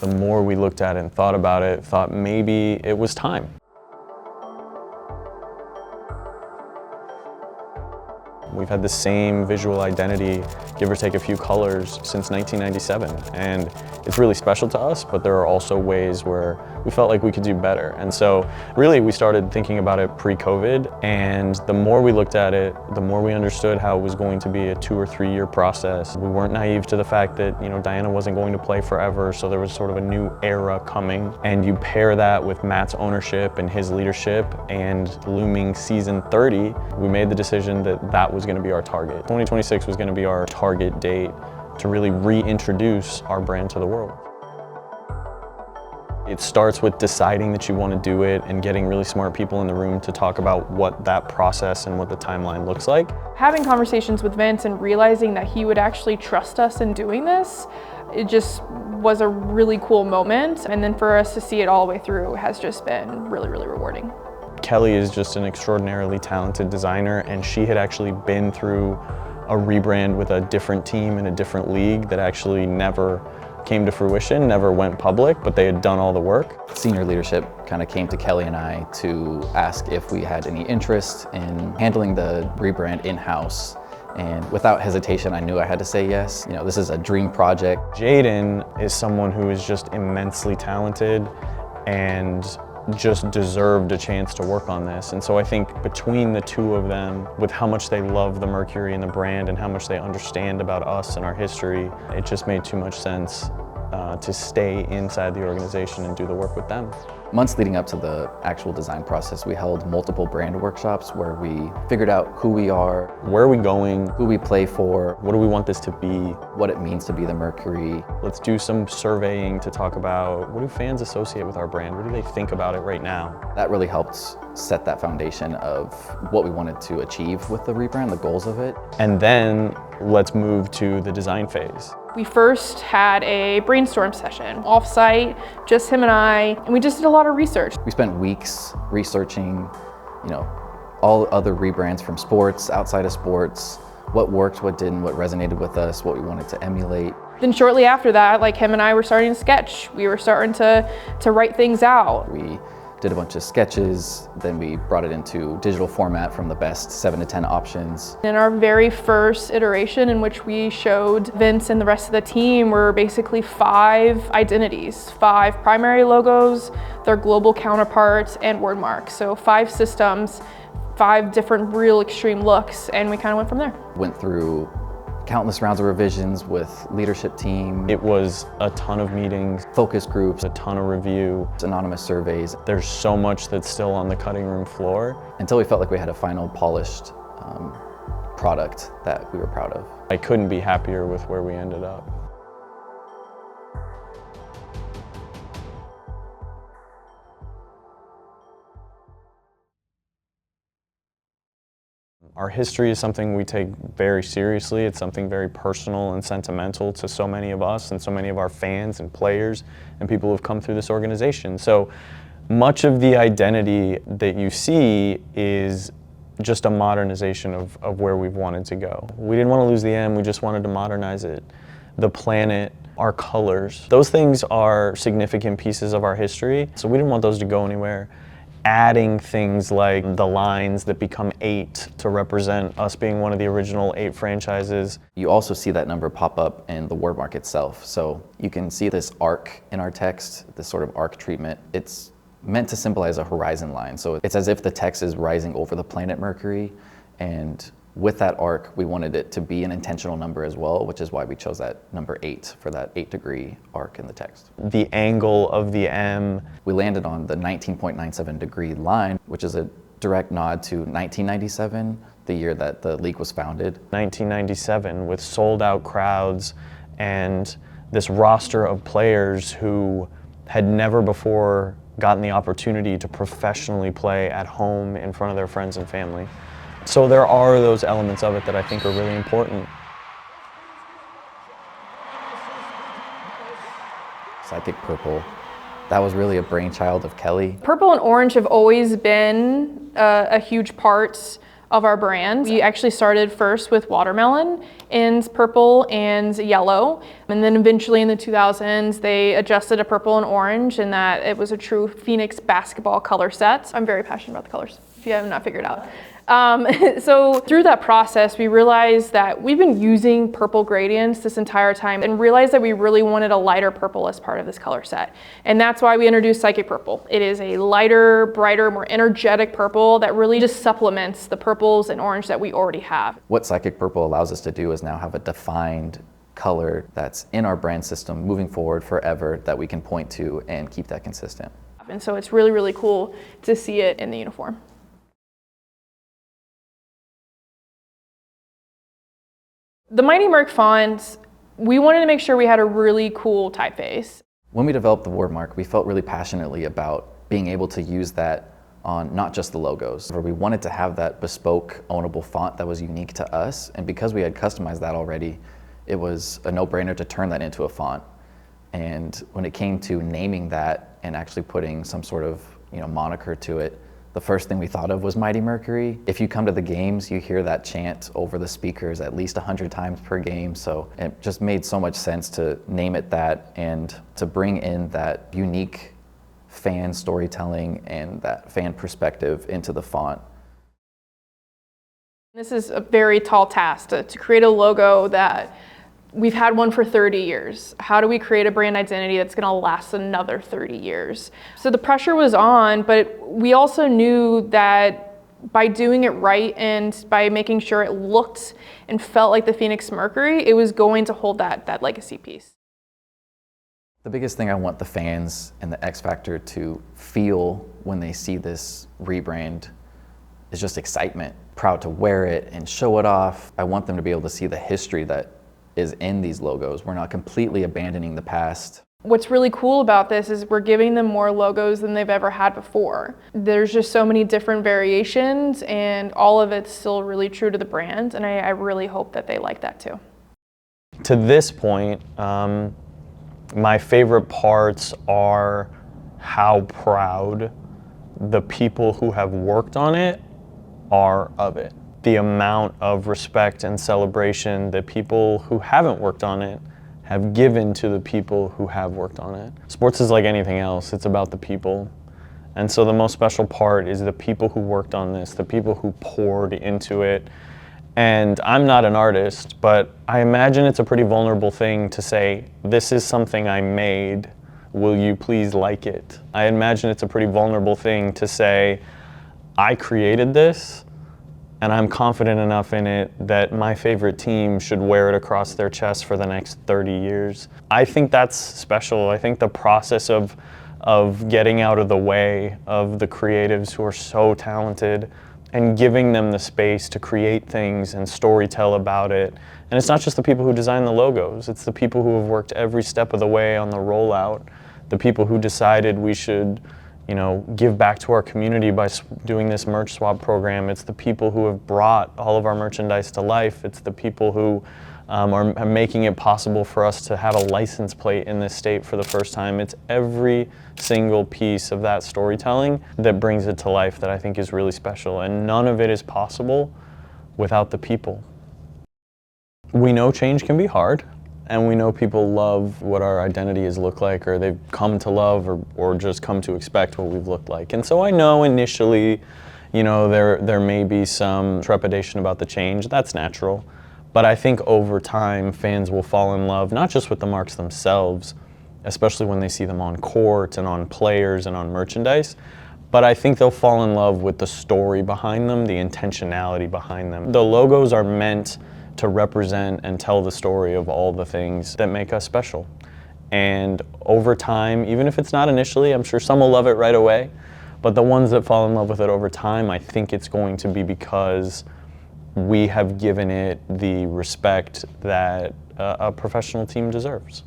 The more we looked at it and thought about it, thought maybe it was time. We've had the same visual identity, give or take a few colors, since 1997. And it's really special to us, but there are also ways where we felt like we could do better. And so really we started thinking about it pre-COVID, and the more we looked at it, the more we understood how it was going to be a 2 or 3 year process. We weren't naive to the fact that, Diana wasn't going to play forever, so there was sort of a new era coming. And you pair that with Matt's ownership and his leadership and looming season 30, we made the decision that that was going to be our target. 2026 was going to be our target date to really reintroduce our brand to the world. It starts with deciding that you want to do it and getting really smart people in the room to talk about what that process and what the timeline looks like. Having conversations with Vince and realizing that he would actually trust us in doing this, it just was a really cool moment. And then for us to see it all the way through has just been really, really rewarding. Kelly is just an extraordinarily talented designer, and she had actually been through a rebrand with a different team in a different league that actually never came to fruition, never went public, but they had done all the work. Senior leadership kind of came to Kelly and I to ask if we had any interest in handling the rebrand in-house. And without hesitation, I knew I had to say yes. This is a dream project. Jaden is someone who is just immensely talented and just deserved a chance to work on this. And so I think between the two of them, with how much they love the Mercury and the brand and how much they understand about us and our history, it just made too much sense to stay inside the organization and do the work with them. Months leading up to the actual design process, we held multiple brand workshops where we figured out who we are, where are we going, who we play for, what do we want this to be, what it means to be the Mercury. Let's do some surveying to talk about what do fans associate with our brand, what do they think about it right now. That really helped set that foundation of what we wanted to achieve with the rebrand, the goals of it. And then let's move to the design phase. We first had a brainstorm session, off-site, just him and I, and we just did a lot of research. We spent weeks researching, all other rebrands from sports, outside of sports, what worked, what didn't, what resonated with us, what we wanted to emulate. Then shortly after that, him and I were starting to sketch. We were starting to write things out. We did a bunch of sketches, then we brought it into digital format from the best 7 to 10 options. In our very first iteration, in which we showed Vince and the rest of the team, were basically 5 identities, 5 primary logos, their global counterparts, and word marks. So 5 systems, 5 different real extreme looks, and we kind of went from there. Went through countless rounds of revisions with leadership team. It was a ton of meetings, focus groups, a ton of review, anonymous surveys. There's so much that's still on the cutting room floor. Until we felt like we had a final polished product that we were proud of. I couldn't be happier with where we ended up. Our history is something we take very seriously. It's something very personal and sentimental to so many of us and so many of our fans and players and people who have come through this organization. So much of the identity that you see is just a modernization of where we've wanted to go. We didn't want to lose the M, we just wanted to modernize it. The planet, our colors, those things are significant pieces of our history, so we didn't want those to go anywhere. Adding things like the lines that become 8 to represent us being one of the original 8 franchises. You also see that number pop up in the wordmark itself. So you can see this arc in our text, this sort of arc treatment. It's meant to symbolize a horizon line. So it's as if the text is rising over the planet Mercury, and with that arc, we wanted it to be an intentional number as well, which is why we chose that number 8 for that 8-degree arc in the text. The angle of the M. We landed on the 19.97 degree line, which is a direct nod to 1997, the year that the league was founded. 1997, with sold out crowds and this roster of players who had never before gotten the opportunity to professionally play at home in front of their friends and family. So there are those elements of it that I think are really important. So I picked purple. That was really a brainchild of Kelly. Purple and orange have always been a huge part of our brand. We actually started first with watermelon and purple and yellow. And then eventually in the 2000s, they adjusted to purple and orange, and that it was a true Phoenix basketball color set. I'm very passionate about the colors, if you have not figured out. So through that process, we realized that we've been using purple gradients this entire time and realized that we really wanted a lighter purple as part of this color set. And that's why we introduced Psychic Purple. It is a lighter, brighter, more energetic purple that really just supplements the purples and orange that we already have. What Psychic Purple allows us to do is now have a defined color that's in our brand system moving forward forever that we can point to and keep that consistent. And so it's really, really cool to see it in the uniform. The Mighty Merc font, we wanted to make sure we had a really cool typeface. When we developed the word mark, we felt really passionately about being able to use that on not just the logos. We wanted to have that bespoke, ownable font that was unique to us, and because we had customized that already, it was a no-brainer to turn that into a font. And when it came to naming that and actually putting some sort of moniker to it, the first thing we thought of was Mighty Mercury. If you come to the games, you hear that chant over the speakers at least 100 times per game. So it just made so much sense to name it that and to bring in that unique fan storytelling and that fan perspective into the font. This is a very tall task to create a logo that we've had one for 30 years. How do we create a brand identity that's gonna last another 30 years? So the pressure was on, but we also knew that by doing it right and by making sure it looked and felt like the Phoenix Mercury, it was going to hold that legacy piece. The biggest thing I want the fans and the X Factor to feel when they see this rebrand is just excitement. Proud to wear it and show it off. I want them to be able to see the history that is in these logos. We're not completely abandoning the past. What's really cool about this is we're giving them more logos than they've ever had before. There's just so many different variations and all of it's still really true to the brand, and I really hope that they like that too. To this point, my favorite parts are how proud the people who have worked on it are of it. The amount of respect and celebration that people who haven't worked on it have given to the people who have worked on it. Sports is like anything else, it's about the people. And so the most special part is the people who worked on this, the people who poured into it. And I'm not an artist, but I imagine it's a pretty vulnerable thing to say, this is something I made, will you please like it? I imagine it's a pretty vulnerable thing to say, I created this, and I'm confident enough in it that my favorite team should wear it across their chest for the next 30 years. I think that's special. I think the process of getting out of the way of the creatives who are so talented and giving them the space to create things and storytell about it. And it's not just the people who design the logos, it's the people who have worked every step of the way on the rollout, the people who decided we should give back to our community by doing this merch swap program. It's the people who have brought all of our merchandise to life. It's the people who are making it possible for us to have a license plate in this state for the first time. It's every single piece of that storytelling that brings it to life that I think is really special, and none of it is possible without the people. We know change can be hard, and we know people love what our identity has looked like, or they've come to love or just come to expect what we've looked like. And so I know initially, there may be some trepidation about the change. That's natural. But I think over time, fans will fall in love, not just with the marks themselves, especially when they see them on court and on players and on merchandise, but I think they'll fall in love with the story behind them, the intentionality behind them. The logos are meant to represent and tell the story of all the things that make us special. And over time, even if it's not initially, I'm sure some will love it right away, but the ones that fall in love with it over time, I think it's going to be because we have given it the respect that a professional team deserves.